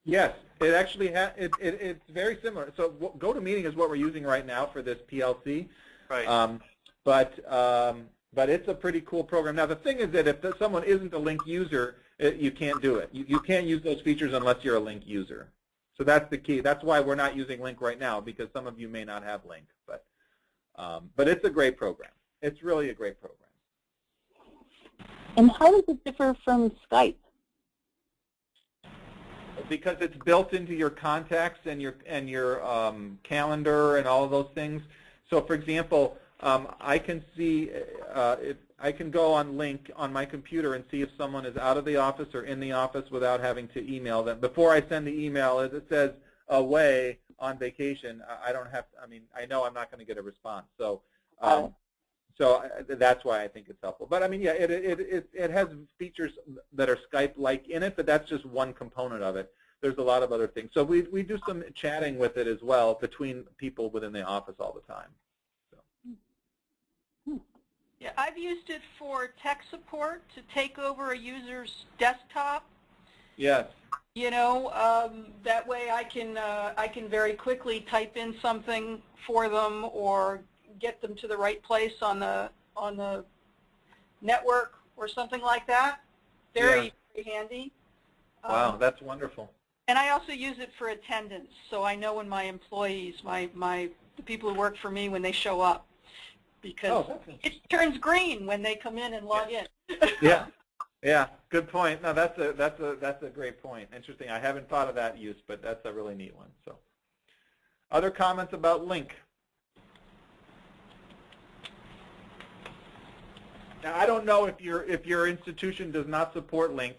Yes, it actually it's very similar. So GoToMeeting is what we're using right now for this PLC. Right. But it's a pretty cool program. Now the thing is that if someone isn't a Lync user, you can't do it. You can't use those features unless you're a Lync user. So that's the key. That's why we're not using Lync right now, because some of you may not have Lync. But it's a great program. It's really a great program. And how does it differ from Skype? Because it's built into your contacts and your calendar and all of those things. So, for example, I can see I can go on Lync on my computer and see if someone is out of the office or in the office without having to email them. Before I send the email, it says away on vacation. I don't have. I mean, I know I'm not going to get a response. So. So that's why I think it's helpful. But I mean, yeah, it has features that are Skype-like in it, but that's just one component of it. There's a lot of other things. So we do some chatting with it as well between people within the office all the time. So. Yeah, I've used it for tech support to take over a user's desktop. Yes. That way I can very quickly type in something for them or get them to the right place on the network or something like that. Very handy. Wow, that's wonderful. And I also use it for attendance, so I know when my employees, the people who work for me, when they show up, because it turns green when they come in and log in. Yeah, good point. No, that's a great point. Interesting. I haven't thought of that use, but that's a really neat one. So, other comments about Lync? Now, I don't know if your institution does not support Lync.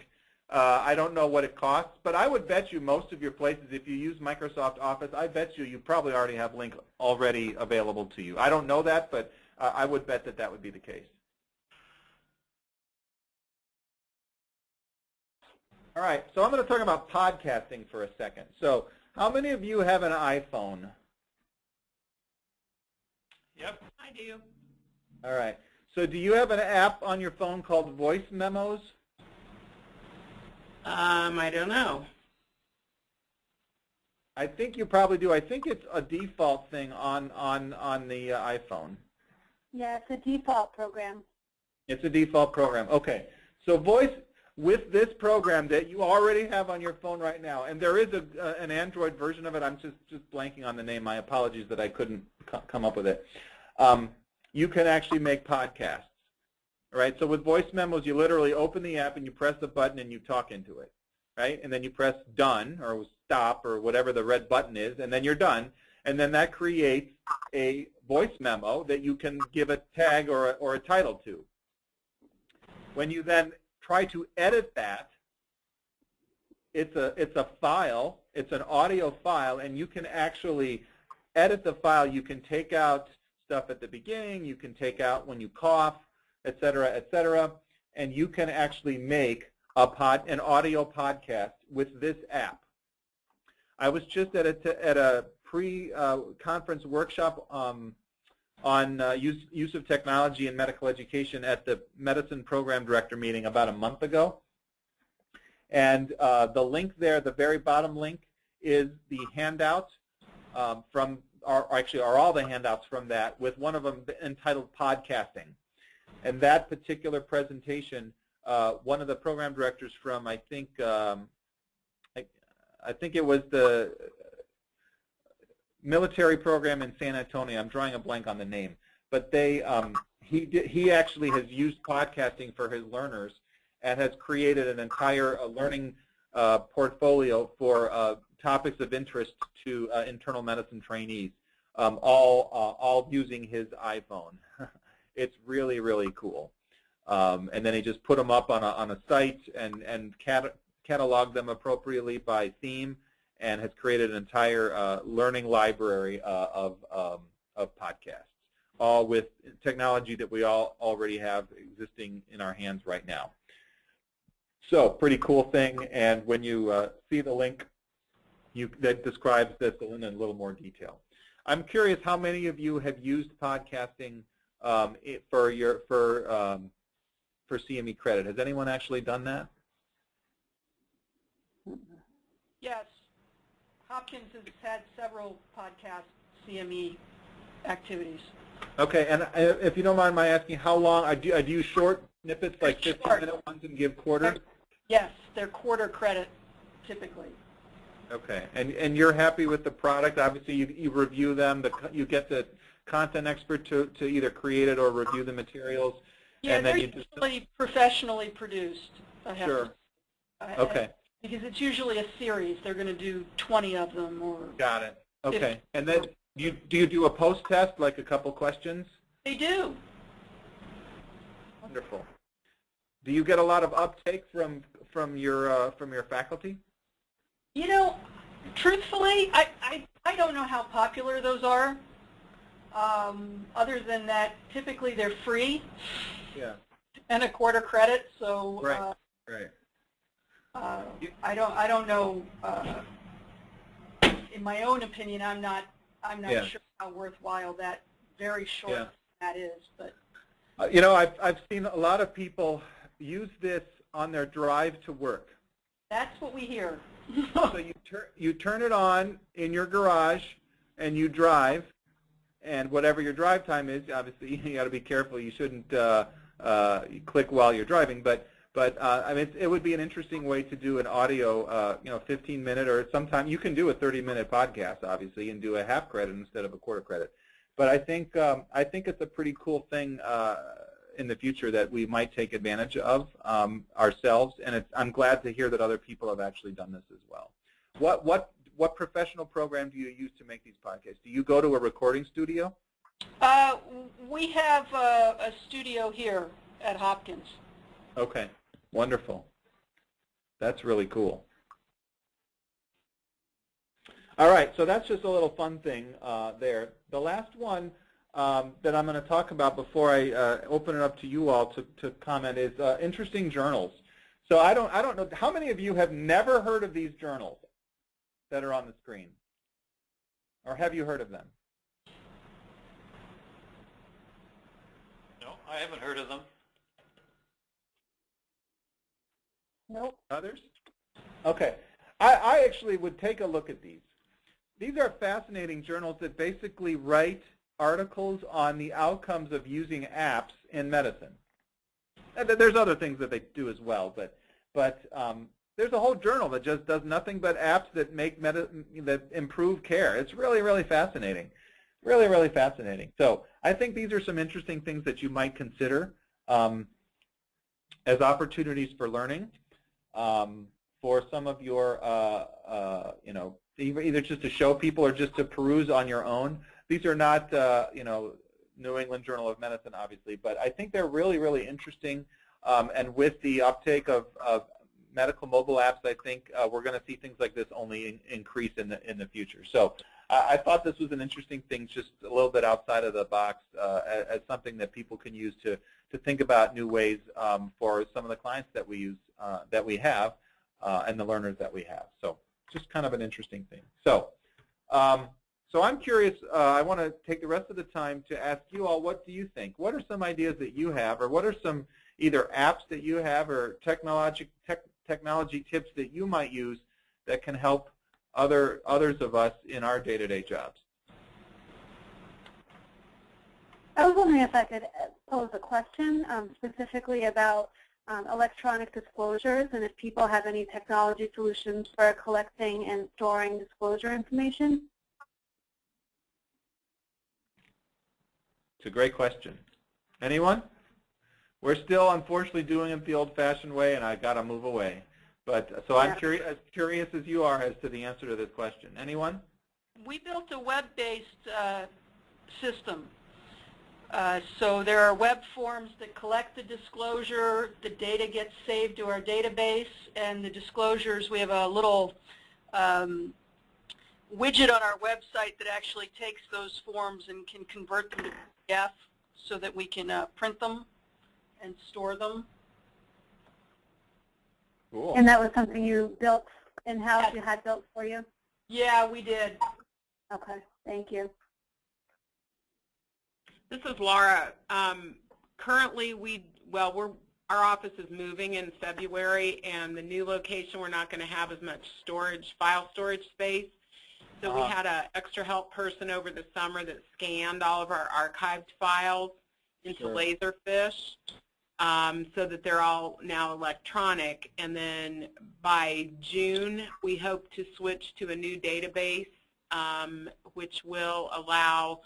I don't know what it costs, but I would bet you most of your places, if you use Microsoft Office, I bet you probably already have Lync already available to you. I don't know that, but I would bet that would be the case. All right, so I'm going to talk about podcasting for a second. So how many of you have an iPhone? Yep. I do. All right. So do you have an app on your phone called Voice Memos? I don't know. I think you probably do. I think it's a default thing on the iPhone. Yeah, it's a default program. It's a default program. Okay. So Voice, with this program that you already have on your phone right now, and there is an Android version of it. I'm just blanking on the name. My apologies that I couldn't come up with it. You can actually make podcasts. All right. So with Voice Memos, you literally open the app and you press the button and you talk into it. Right? And then you press done or stop or whatever the red button is, and then you're done. And then that creates a voice memo that you can give a tag or a title to. When you then try to edit that, it's a file, it's an audio file, and you can actually edit the file. You can take out stuff at the beginning, you can take out when you cough, et cetera, and you can actually make an audio podcast with this app. I was just at a pre-conference workshop on use of technology in medical education at the medicine program director meeting about a month ago. And the link there, the very bottom link, is the handout from, actually are all the handouts from that, with one of them entitled Podcasting. And that particular presentation, one of the program directors from, I think it was the military program in San Antonio. I'm drawing a blank on the name, but he actually has used podcasting for his learners and has created an entire learning portfolio for topics of interest to internal medicine trainees, all using his iPhone. It's really, really cool. And then he just put them up on a site and catalog them appropriately by theme, and has created an entire learning library of podcasts, all with technology that we all already have existing in our hands right now. So pretty cool thing, and when you see the link, that describes this in a little more detail. I'm curious how many of you have used podcasting for CME credit. Has anyone actually done that? Yes. Hopkins has had several podcast CME activities. Okay, and if you don't mind my asking, how long, do you short snippets, like 15-minute ones, and give quarters? Yes, they're quarter credit, typically. Okay, and you're happy with the product? Obviously, you review them, you get the content expert to either create it or review the materials. Yeah, and then they're you just usually professionally produced. Sure. Okay. Because it's usually a series. They're going to do 20 of them. Or got it. Okay. And then do you do a post test, like a couple questions? They do. Wonderful. Do you get a lot of uptake from your faculty? You know, truthfully, I don't know how popular those are. Other than that, typically they're free. Yeah. And a quarter credit. So. Right. Right. I don't know. In my own opinion, I'm not sure how worthwhile that very short that is. But you know, I've seen a lot of people use this on their drive to work. That's what we hear. So you turn it on in your garage and you drive, and whatever your drive time is, obviously you got to be careful. You shouldn't click while you're driving, but I mean, it would be an interesting way to do an audio, 15-minute, or sometime you can do a 30-minute podcast, obviously, and do a half credit instead of a quarter credit. But I think it's a pretty cool thing in the future that we might take advantage of ourselves, and I'm glad to hear that other people have actually done this as well. What professional program do you use to make these podcasts? Do you go to a recording studio? We have a studio here at Hopkins. Okay, wonderful. That's really cool. All right, so that's just a little fun thing there. The last one that I'm going to talk about before I open it up to you all to comment is interesting journals. So I don't know, how many of you have never heard of these journals that are on the screen? Or have you heard of them? I haven't heard of them. Nope. Others? Okay. I actually would take a look at these. These are fascinating journals that basically write articles on the outcomes of using apps in medicine. There's other things that they do as well, but there's a whole journal that just does nothing but apps that that improve care. It's really, really fascinating. Really, really fascinating. So I think these are some interesting things that you might consider as opportunities for learning for some of your, either just to show people or just to peruse on your own. These are not, New England Journal of Medicine, obviously, but I think they're really, really interesting. And with the uptake of medical mobile apps, I think we're going to see things like this only increase in the future. So I thought this was an interesting thing, just a little bit outside of the box, as something that people can use to think about new ways for some of the clients that we use, that we have, and the learners that we have. So just kind of an interesting thing. So, so I'm curious. I want to take the rest of the time to ask you all, what do you think? What are some ideas that you have, or what are some either apps that you have or technology tips that you might use that can help others of us in our day-to-day jobs? I was wondering if I could pose a question specifically about electronic disclosures, and if people have any technology solutions for collecting and storing disclosure information. It's a great question. Anyone? We're still, unfortunately, doing it the old-fashioned way, and I've got to move away. But so I'm as curious as you are as to the answer to this question. Anyone? We built a web-based system. So there are web forms that collect the disclosure, the data gets saved to our database, and the disclosures, we have a little widget on our website that actually takes those forms and can convert them to PDF so that we can print them and store them. Cool. And that was something you built in-house, you had built for you? Yeah, we did. Okay, thank you. This is Laura. Currently, our office is moving in February, and the new location, we're not going to have as much file storage space. So we had an extra help person over the summer that scanned all of our archived files into Laserfish, so that they're all now electronic. And then by June, we hope to switch to a new database, which will allow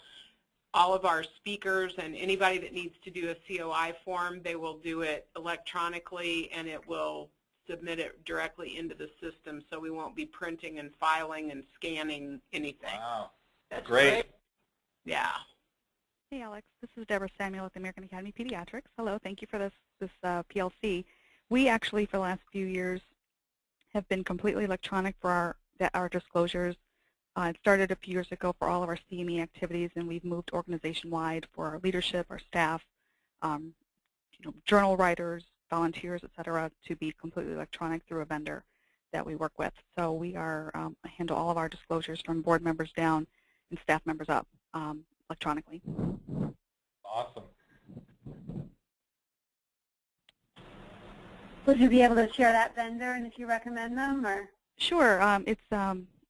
all of our speakers and anybody that needs to do a COI form, they will do it electronically, and it will submit it directly into the system, so we won't be printing and filing and scanning anything. Wow. That's great. Yeah. Hey, Alex. This is Deborah Samuel at the American Academy of Pediatrics. Hello. Thank you for this PLC. We actually, for the last few years, have been completely electronic for our disclosures. It started a few years ago for all of our CME activities, and we've moved organization-wide for our leadership, our staff, journal writers, volunteers, et cetera, to be completely electronic through a vendor that we work with. So we handle all of our disclosures from board members down and staff members up electronically. Awesome. Would you be able to share that vendor and if you recommend them, or? Sure. It's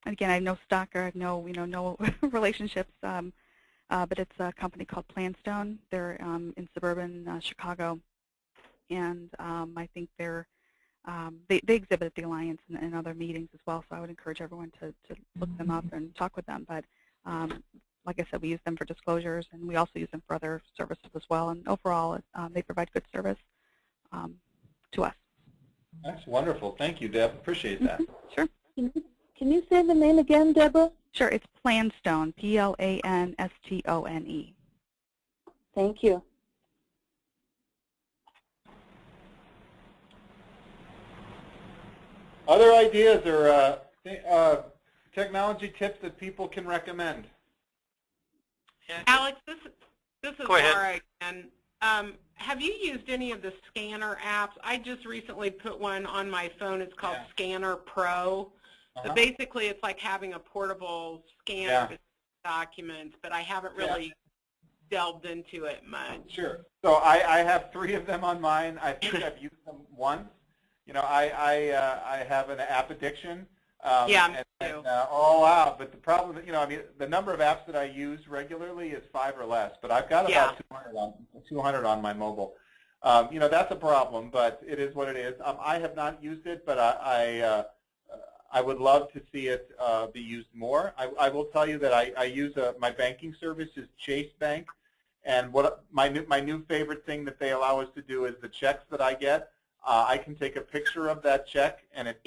again, I have no stock or I have no no relationships, but it's a company called Planstone. They're in suburban Chicago, and I think they exhibit at the Alliance and other meetings as well. So I would encourage everyone to look them up and talk with them. But like I said, we use them for disclosures, and we also use them for other services as well. And overall, they provide good service to us. That's wonderful. Thank you, Deb. Appreciate that. Sure. Can you say the name again, Deborah? Sure. It's Planstone, Planstone. Thank you. Other ideas or technology tips that people can recommend? Alex, this is Go ahead. Laura again. Have you used any of the scanner apps? I just recently put one on my phone. It's called Scanner Pro. So basically, it's like having a portable scanner for documents, but I haven't really delved into it much. Sure. So I have 3 of them on mine. I think I've used them once. You know, I have an app addiction. Yeah, me too. Oh, wow. But the problem, you know, I mean, the number of apps that I use regularly is 5 or less. But I've got about 200 on my mobile. You know, that's a problem, but it is what it is. I have not used it, but I would love to see it be used more. I will tell you that I use my banking service is Chase Bank, and what my new favorite thing that they allow us to do is the checks that I get. I can take a picture of that check, and it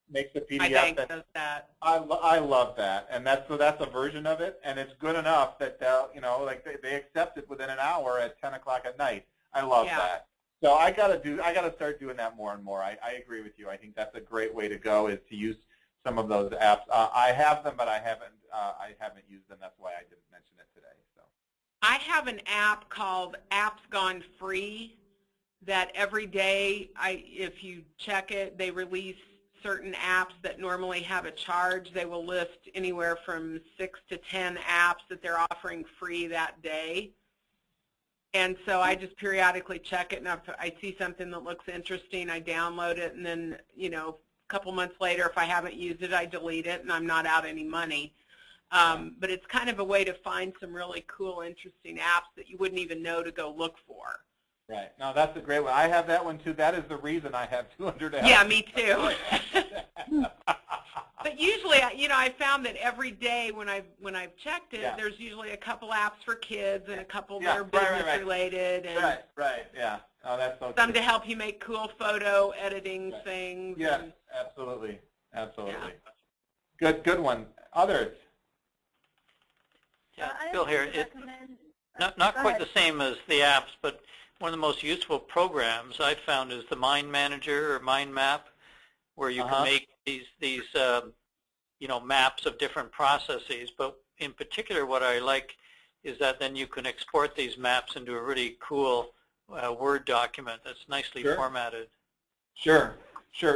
makes a PDF. My bank does that. I love that, and that's a version of it, and it's good enough that you know, like they accept it within an hour at 10 o'clock at night. I love that. So I gotta start doing that more and more. I agree with you. I think that's a great way to go, is to use some of those apps. I have them, but I haven't used them. That's why I didn't mention it today. So I have an app called Apps Gone Free that every day, if you check it, they release certain apps that normally have a charge. They will list anywhere from 6 to 10 apps that they're offering free that day. And so I just periodically check it, and if I see something that looks interesting, I download it, and then, you know, a couple months later, if I haven't used it, I delete it, and I'm not out any money. But it's kind of a way to find some really cool, interesting apps that you wouldn't even know to go look for. Right. No, that's a great one. I have that one too. That is the reason I have 200 apps. Yeah, me too. But usually, you know, I found that every day when I've checked it, there's usually a couple apps for kids and a couple that are business related. And yeah. Oh, that's so some to help you make cool photo editing things. Yes, absolutely. Good one. Others? Yeah, Bill here. It's not quite the same as the apps, but one of the most useful programs I've found is the Mind Manager or Mind Map, where you can make these you know, maps of different processes. But in particular, what I like is that then you can export these maps into a really cool Word document that's nicely formatted. Sure.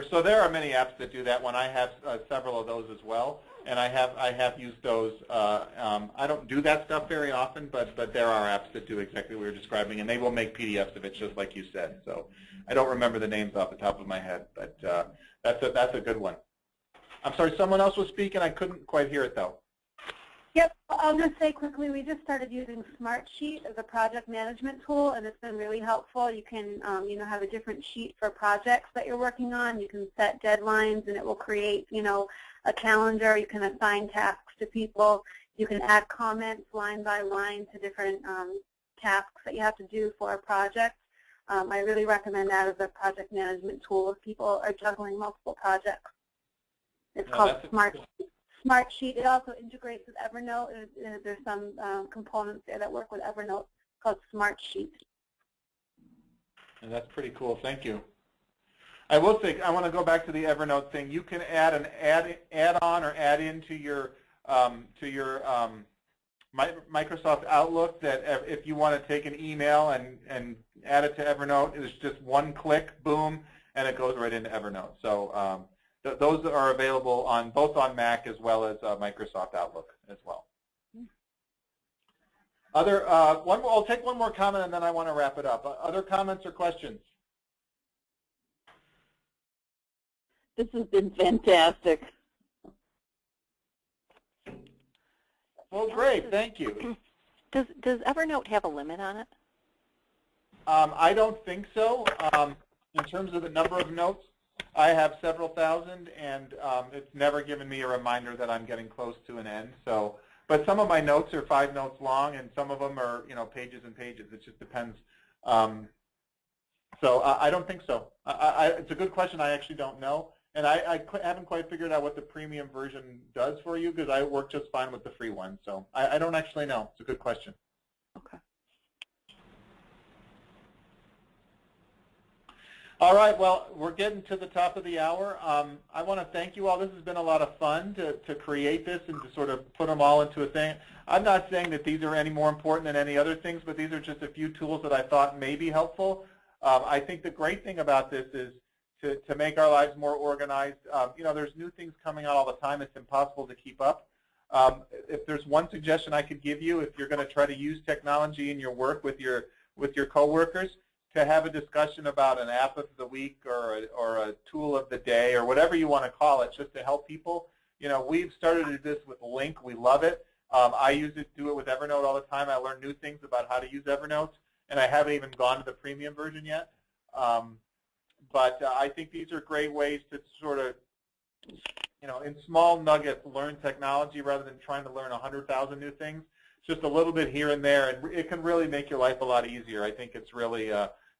So there are many apps that do that one. I have several of those as well, and I have used those. I don't do that stuff very often, but there are apps that do exactly what you're describing, and they will make PDFs of it just like you said. So I don't remember the names off the top of my head, but that's a good one. I'm sorry, someone else was speaking. I couldn't quite hear it though. Yep, I'll just say quickly, we just started using Smartsheet as a project management tool, and it's been really helpful. You can, you know, have a different sheet for projects that you're working on. You can set deadlines, and it will create, you know, a calendar. You can assign tasks to people. You can add comments line by line to different tasks that you have to do for a project. I really recommend that as a project management tool if people are juggling multiple projects. It's called Smartsheet. It also integrates with Evernote. There's some components there that work with Evernote called Smartsheet. And that's pretty cool. Thank you. I will say, I want to go back to the Evernote thing. You can add an add-on or add into your Microsoft Outlook that if you want to take an email and add it to Evernote, it's just one click, boom, and it goes right into Evernote. So those are available on both on Mac as well as Microsoft Outlook as well. I'll take one more comment and then I want to wrap it up. Other comments or questions? This has been fantastic. Well, great. Thank you. Does Evernote have a limit on it? I don't think so. In terms of the number of notes, I have several thousand, and it's never given me a reminder that I'm getting close to an end. So, but some of my notes are 5 notes long, and some of them are, you know, pages and pages. It just depends. So I don't think so. It's a good question. I actually don't know, and I haven't quite figured out what the premium version does for you because I work just fine with the free one. So I don't actually know. It's a good question. Okay. All right, well, we're getting to the top of the hour. I want to thank you all. This has been a lot of fun to create this and to sort of put them all into a thing. I'm not saying that these are any more important than any other things, but these are just a few tools that I thought may be helpful. I think the great thing about this is to make our lives more organized. You know, there's new things coming out all the time. It's impossible to keep up. If there's one suggestion I could give you, if you're going to try to use technology in your work with your coworkers, to have a discussion about an app of the week or a tool of the day or whatever you want to call it, just to help people. You know, we've started this with Lync. We love it. I do it with Evernote all the time. I learn new things about how to use Evernote, and I haven't even gone to the premium version yet. But I think these are great ways to sort of, you know, in small nuggets, learn technology rather than trying to learn 100,000 new things. Just a little bit here and there, and it can really make your life a lot easier. I think it's really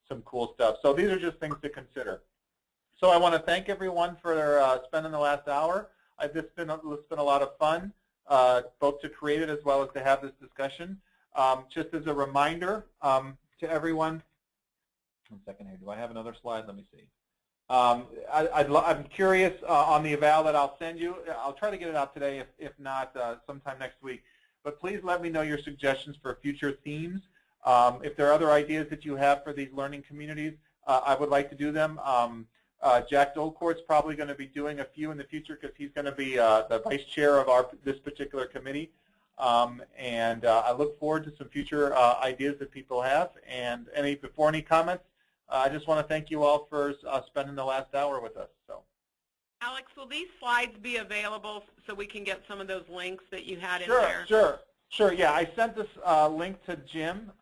some cool stuff. So these are just things to consider. So I want to thank everyone for spending the last hour. It's been a lot of fun, both to create it as well as to have this discussion. Just as a reminder to everyone, one second here. Do I have another slide? Let me see. I'm curious on the eval that I'll send you. I'll try to get it out today, if not sometime next week. But please let me know your suggestions for future themes. If there are other ideas that you have for these learning communities, I would like to do them. Jack Dolcourt's probably going to be doing a few in the future because he's going to be the vice chair of this particular committee. And I look forward to some future ideas that people have. And before any comments, I just want to thank you all for spending the last hour with us. So, Alex, will these slides be available so we can get some of those links that you had in sure, there? Sure. Yeah, I sent this link to Jim,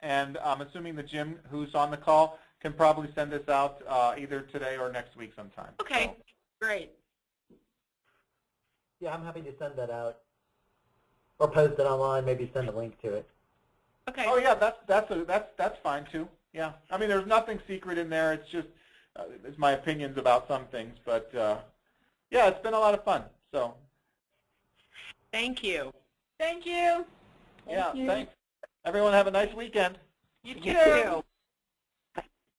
and I'm assuming that Jim, who's on the call, can probably send this out either today or next week sometime. Okay, so. Great. Yeah, I'm happy to send that out, or post it online. Maybe send a link to it. Okay. Oh yeah, that's fine too. Yeah, I mean, there's nothing secret in there. It's just it's my opinions about some things, but yeah, it's been a lot of fun. So. Thank you. Thank you. Yeah, thanks. Everyone have a nice weekend. You too.